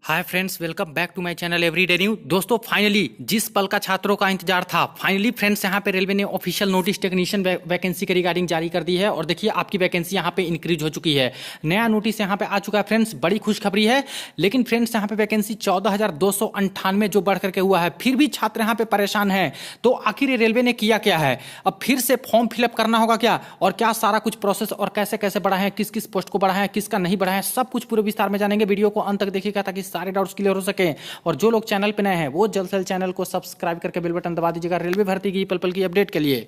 Hi friends, welcome back to my channel everyday new. दोस्तों, finally जिस पल का छात्रों का इंतजार था, फाइनली फ्रेंड्स यहाँ पे रेलवे ने ऑफिशियल नोटिस टेक्नीशियन वैकेंसी के रिगार्डिंग जारी कर दी है। और देखिए, आपकी वैकेंसी यहाँ पे इंक्रीज हो चुकी है। नया नोटिस यहाँ पे आ चुका है फ्रेंड्स, बड़ी खुशखबरी है। लेकिन फ्रेंड्स, यहाँ पे वैकेंसी 14,298 जो बढ़ करके हुआ है, फिर भी छात्र यहाँ पे परेशान है। तो आखिर ये रेलवे ने किया क्या है? अब फिर से फॉर्म फिलअप करना होगा क्या, और क्या सारा कुछ प्रोसेस और कैसे कैसे बढ़ा है, किस किस पोस्ट को बढ़ा है, किसका नहीं बढ़ा है, सब कुछ पूरे विस्तार में जानेंगे। वीडियो को अंत तक देखिएगा ताकि सारे डाउट्स क्लियर हो सके। और जो लोग चैनल पे नए हैं वो जल्द से जल्द चैनल को सब्सक्राइब करके बेल बटन दबा दीजिएगा रेलवे भर्ती की पल पल की अपडेट के लिए।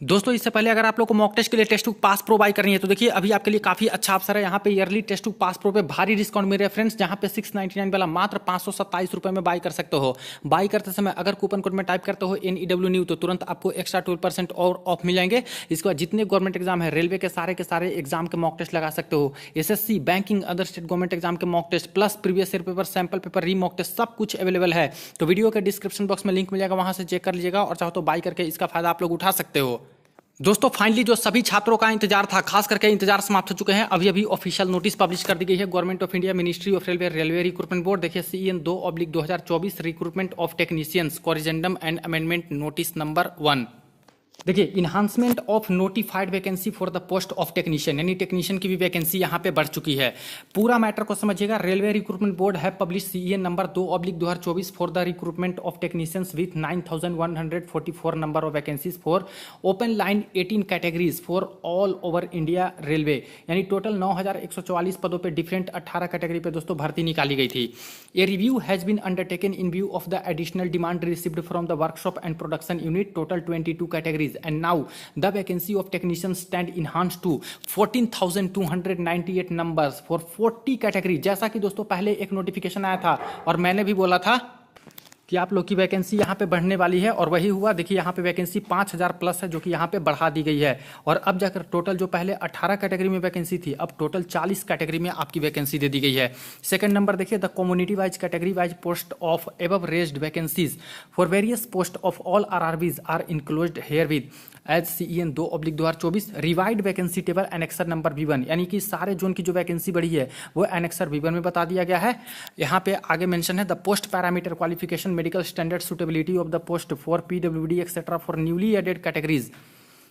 दोस्तों, इससे पहले अगर आप लोग को मॉक टेस्ट के लिए Testbook Pass Pro buy करनी है तो देखिए, अभी आपके लिए काफी अच्छा अवसर है। यहाँ पे yearly test book Pass pro पे भारी डिस्काउंट मिल रहा है फ्रेंड्स, जहाँ पे 699 वाला मात्र 527 रुपए में बाई कर सकते हो। बाई करते समय अगर कूपन कोड में टाइप करते हो NEW न्यू तो तुरंत आपको एक्स्ट्रा 12% और ऑफ मिल जाएंगे। इसके बाद जितने गवर्नमेंट एग्जाम है रेलवे के सारे एग्जाम के मॉक टेस्ट लगा सकते हो। SSC, banking, other state government exam के mock test plus previous year paper, sample paper, re mock test सब कुछ अवेलेबल है। तो वीडियो के डिस्क्रिप्शन बॉक्स में लिंक मिल जाएगा, वहां से चेक कर लीजिएगा और चाहो तो बाई करके इसका फायदा आप लोग उठा सकते हो। दोस्तों, फाइनली जो सभी छात्रों का इंतजार था, खास करके इंतजार समाप्त हो चुके हैं। अभी अभी ऑफिशियल नोटिस पब्लिश कर दी गई है। Government of India, ministry of railway, railway recruitment board, देखिए CEN 2/2024 recruitment of technicians, corrigendum and amendment notice number 1। देखिए, enhancement of notified vacancy for the post of technician, यानी टेक्नीशियन की भी vacancy यहाँ पे बढ़ चुकी है। पूरा मैटर को समझिएगा। रेलवे रिक्रूटमेंट बोर्ड है publish CEN number 2/2024 for the recruitment of technicians with 9,144 number of vacancies for open line 18 categories for all over India railway, यानी टोटल 9,144 पदों पे डिफरेंट 18 कैटेगरी पे दोस्तों भर्ती निकाली गई थी। A review has been undertaken in view of the additional demand received from the workshop and production unit, total 22 categories, and now the vacancy of technicians stand enhanced to 14,298 numbers for 40 category। जैसा कि दोस्तों पहले एक notification आया था और मैंने भी बोला था कि आप लोग की वैकेंसी यहाँ पे बढ़ने वाली है, और वही हुआ। देखिए, यहाँ पे वैकेंसी 5,000 प्लस है, जो कि यहाँ पे बढ़ा दी गई है। और अब जाकर टोटल जो पहले 18 कैटेगरी में वैकेंसी थी, अब टोटल 40 कैटेगरी में आपकी वैकेंसी दे दी गई है। सेकंड नंबर देखिए, the community wise category wise post of above raised vacancies for various post of all RRBs are enclosed herewith as CEN 2/2024 revised vacancy table annexure number V1, यानी कि सारे zone की जो vacancy बढ़ी है वो annexure V1 में बता दिया गया है। यहाँ पे आगे मेंशन है the post parameter qualification, medical standard, suitability of the post for PWD etcetera for newly added categories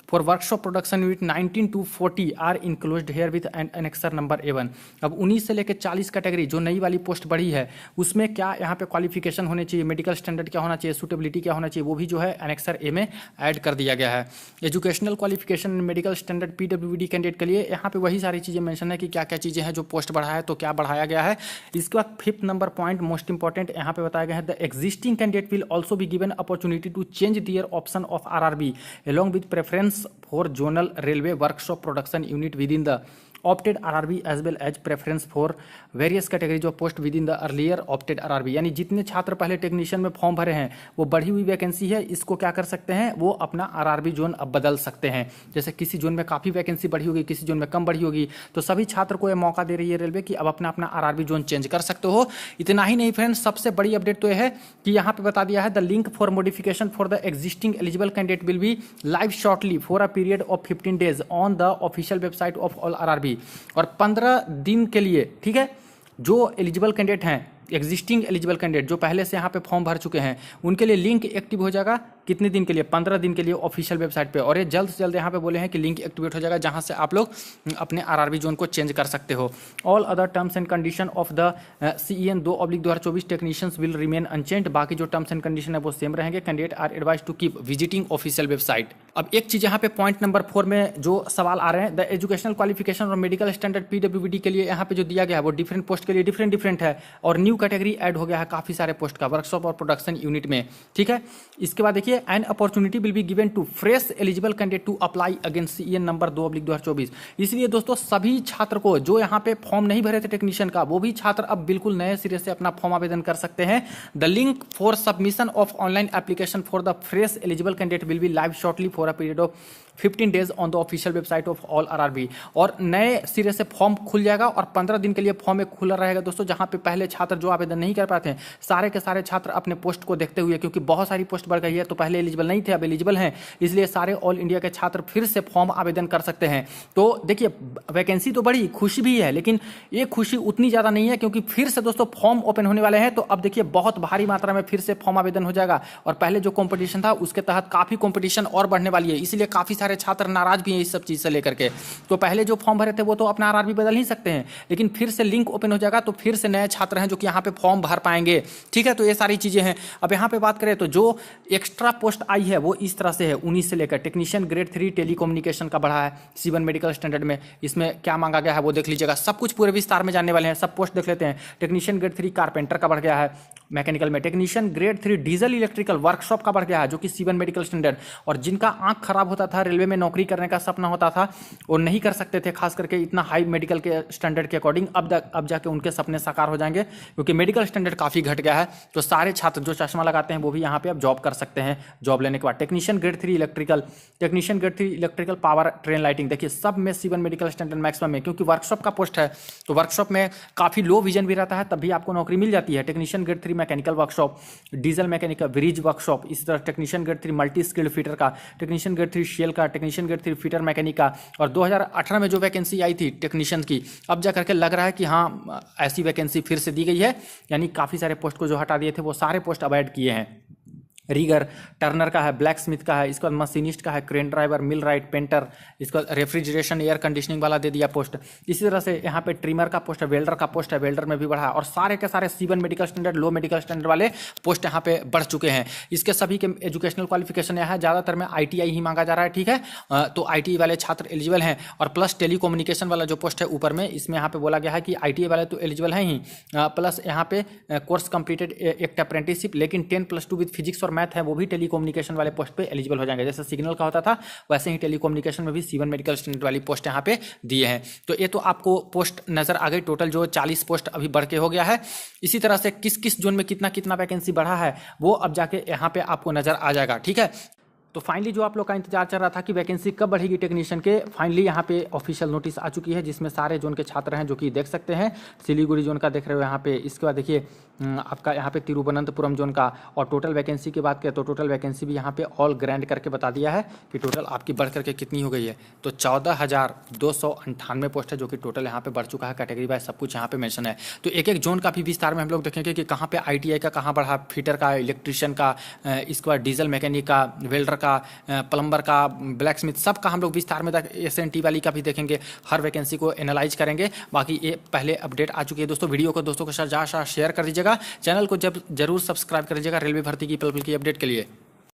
for workshop production unit 19 to 40 are enclosed herewith annexure number A1। अब 19 से लेकर 40 कैटेगरी जो नई वाली post बढ़ी है, उसमें क्या यहाँ पे क्वालिफिकेशन होने चाहिए, मेडिकल स्टैंडर्ड क्या होना चाहिए, सुटेबिलिटी क्या होना चाहिए, वो भी जो है एनेक्सर A में ऐड कर दिया गया है। Educational qualification, medical standard PWD candidate के लिए यहाँ पे वही सारी चीज़ें मेंशन है कि क्या क्या चीज़ें हैं जो पोस्ट बढ़ा है, तो क्या बढ़ाया गया है। इसके बाद 5th number point most important यहाँ पे बताया गया है, the existing candidate will also be given opportunity to change their option of RRB along with preference for zonal railway workshop production unit within the opted RRB as well as preference for various categories of post within the earlier opted RRB। यानी जितने छात्र पहले technician में form भरे हैं, वो बढ़ी हुई वैकेंसी है, इसको क्या कर सकते हैं, वो अपना RRB जोन अब बदल सकते हैं। जैसे किसी जोन में काफ़ी वैकेंसी बढ़ी होगी, किसी जोन में कम बढ़ी होगी, तो सभी छात्र को यह मौका दे रही है रेलवे कि अब अपना अपना RRB जोन चेंज कर सकते हो। इतना ही नहीं फ्रेंड्स, सबसे बड़ी अपडेट तो यह है कि यहाँ पे बता दिया है the link for modification for the existing eligible candidate will be live shortly for a period of 15 days on the official website of all RRB। और 15 दिन के लिए, ठीक है, जो एलिजिबल कैंडिडेट हैं, एग्जिस्टिंग एलिजिबल कैंडिडेट जो पहले से यहाँ पे फॉर्म भर चुके हैं, उनके लिए लिंक एक्टिव हो जाएगा। कितने दिन के लिए? 15 दिन के लिए ऑफिशियल वेबसाइट पे। और ये जल्द से जल्द यहाँ पे बोले हैं कि लिंक एक्टिवेट हो जाएगा, जहाँ से आप लोग अपने RRB जोन को चेंज कर सकते हो। All other terms and condition of the CEN 2/2024 technicians will remain unchanged. बाकी जो टर्म्स एंड कंडीशन है वो सेम रहेंगे। Candidate are advise to keep visiting official website. अब एक चीज़ यहाँ पे पॉइंट नंबर 4 में जो सवाल आ रहे हैं, द एजुकेशनल क्वालिफिकेशन और मेडिकल स्टैंडर्ड PWD के लिए यहाँ पे जो दिया गया है वो डिफरेंट पोस्ट के लिए डिफरेंट है, और न्यू कैटेगरी ऐड हो गया है काफी सारे पोस्ट का वर्कशॉप और प्रोडक्शन यूनिट में, ठीक है। इसके बाद देखिए, an opportunity will be given to fresh eligible candidate to apply against CEN number 2/2024। इसलिए दोस्तों सभी छात्र को जो यहाँ पे फॉर्म नहीं भरे थे टेक्नीशियन का, वो भी छात्र अब बिल्कुल नए सिरे से अपना फॉर्म आवेदन कर सकते हैं। The link for submission of online application for the fresh eligible candidate will be live shortly for a period of 15 days on the official website of all RRB. और नए सिरे से फॉर्म खुल जाएगा और 15 दिन के लिए फॉर्म एक खुला रहेगा दोस्तों, जहां पे पहले छात्र जो आवेदन नहीं कर पाते हैं, सारे के सारे छात्र अपने पोस्ट को देखते हुए, क्योंकि बहुत सारी पोस्ट बढ़ गई है, तो पहले एलिजिबल नहीं थे अब एलिजिबल हैं, इसलिए सारे ऑल इंडिया के छात्र फिर से फॉर्म आवेदन कर सकते हैं। तो देखिए वैकेंसी तो बढ़ी, खुशी भी है, लेकिन ये खुशी उतनी ज़्यादा नहीं है, क्योंकि फिर से दोस्तों फॉर्म ओपन होने वाले हैं। तो अब देखिए बहुत भारी मात्रा में फिर से फॉर्म आवेदन हो जाएगा, और पहले जो कंपटीशन था उसके तहत काफ़ी कंपटीशन और बढ़ने वाली है, इसलिए काफ़ी सारे छात्र नाराज भी हैं इस सब चीज़ से लेकर के। तो पहले जो फॉर्म भरे थे वो तो अपना आरआरबी बदल ही सकते हैं, लेकिन फिर से लिंक ओपन हो जाएगा तो फिर से नए छात्र हैं जो कि यहाँ पे फॉर्म भर पाएंगे। ठीक है, तो ये सारी चीज़ें हैं। अब यहाँ पे बात करें तो जो एक्स्ट्रा पोस्ट आई है वो इस तरह से है, 19 से लेकर टेक्नीशियन ग्रेड 3 टेलीकम्युनिकेशन का बढ़ा है C1 मेडिकल स्टैंडर्ड में। इसमें क्या मांगा गया है वो देख लीजिएगा, सब कुछ पूरे विस्तार में जानने वाले हैं, सब पोस्ट देख लेते हैं। टेक्नीशियन ग्रेड 3 कारपेंटर का बढ़ गया है मैकेनिकल में। Technician grade 3 diesel electrical workshop का बढ़ गया है, जो कि C1 मेडिकल स्टैंडर्ड। और जिनका आंख खराब होता था, रेलवे में नौकरी करने का सपना होता था, वो नहीं कर सकते थे, खास करके इतना हाई मेडिकल के स्टैंडर्ड के अकॉर्डिंग, अब जाके उनके सपने साकार हो जाएंगे, क्योंकि मेडिकल स्टैंडर्ड काफ़ी घट गया है। तो सारे छात्र जो चश्मा लगाते हैं वो भी यहाँ पे अब जॉब कर सकते हैं। जॉब लेने के बाद technician grade 3 electrical, technician grade 3 electrical power train lighting, देखिए सब में C1 मेडिकल स्टैंडर्ड मैक्सिमम में, क्योंकि वर्कशॉप का पोस्ट है तो वर्कशॉप में काफ़ी लो विजन भी रहता है, तब भी आपको नौकरी मिल जाती है। Technician grade 3 mechanical workshop, diesel mechanical bridge workshop, इसी तरह technician grade 3 multi skilled fitter का, टेक्नीशियन ग्रेड 3 शेल का, टेक्नीशियन ग्रेड 3 फिटर मैकेनिक का। और 2018 में जो वैकेंसी आई थी टेक्नीशियन की, अब जा करके लग रहा है कि हाँ ऐसी वैकेंसी फिर से दी गई है, यानी काफ़ी सारे पोस्ट को जो हटा दिए थे वो सारे पोस्ट अब ऐड किए हैं। रीगर टर्नर का है, ब्लैक स्मिथ का है, इसके बाद मशीनिस्ट का है, क्रेन ड्राइवर, मिल राइट, पेंटर, इसके बाद रेफ्रिजरेशन एयर कंडीशनिंग वाला दे दिया पोस्ट। इसी तरह से यहाँ पे ट्रिमर का पोस्ट है, वेल्डर का पोस्ट है, वेल्डर में भी बढ़ा है। और सारे के सारे C1 मेडिकल स्टैंडर्ड, लो मेडिकल स्टैंडर्ड वाले पोस्ट यहाँ पे बढ़ चुके हैं। इसके सभी के एजुकेशनल क्वालिफिकेशन यहाँ है, ज़्यादातर में ITI ही मांगा जा रहा है। ठीक है, तो ITI वाले छात्र एलिजिबल हैं। और प्लस टेलीकम्युनिकेशन वाला जो पोस्ट है ऊपर में, इसमें यहाँ पे बोला गया है कि ITI वाले तो एलिजिबल हैं ही, प्लस यहाँ पे कोर्स कंप्लीटेड एक अप्रेंटिसशिप, लेकिन 10+2 विद फिजिक्स और मैथ है, वो भी टेलीकम्युनिकेशन वाले पोस्ट पे एलिजिबल हो जाएंगे। जैसे सिग्नल का होता था वैसे ही टेलीकम्युनिकेशन में भी C1 मेडिकल स्टैंडर्ड वाली पोस्ट यहाँ पे दिए हैं। तो ये तो आपको पोस्ट नजर आ गई, टोटल जो 40 पोस्ट अभी बढ़ के हो गया है। इसी तरह से किस किस जोन में कितना कितना वैकेंसी बढ़ा है वो अब जाके यहाँ पे आपको नजर आ जाएगा। ठीक है, तो फाइनली जो आप लोग का इंतजार चल रहा था कि वैकेंसी कब बढ़ेगी टेक्नीशियन के, फाइनली यहाँ पे ऑफिशियल नोटिस आ चुकी है, जिसमें सारे जोन के छात्र हैं जो कि देख सकते हैं। सिलीगुड़ी जोन का देख रहे हो यहाँ पे, इसके बाद देखिए आपका यहाँ पे तिरुवनंतपुरम जोन का। और टोटल वैकेंसी की बात करें तो टोटल वैकेंसी भी यहाँ पे ऑल ग्रैंड करके बता दिया है कि टोटल आपकी बढ़ करके कितनी हो गई है। तो 14,298 पोस्ट है जो कि टोटल यहाँ पे बढ़ चुका है, कैटेगरी वाइज सब कुछ यहाँ पे मेंशन है। तो एक एक जोन का भी विस्तार में हम लोग देखेंगे कि कहाँ पे ITI का कहाँ बढ़ा, फिटर का, इलेक्ट्रिशियन का, इसके बाद डीजल मैकेनिक का, वेल्डर का, प्लम्बर का, ब्लैक स्मिथ, सब का हम लोग विस्तार में SNT वाली का भी देखेंगे, हर वैकेंसी को एनालाइज करेंगे। बाकी ये पहले अपडेट आ चुकी है दोस्तों। वीडियो को दोस्तों के साथ ज़्यादा शेयर कर दीजिएगा, चैनल को जरूर सब्सक्राइब कर लीजिएगा रेलवे भर्ती की पल पल की अपडेट के लिए।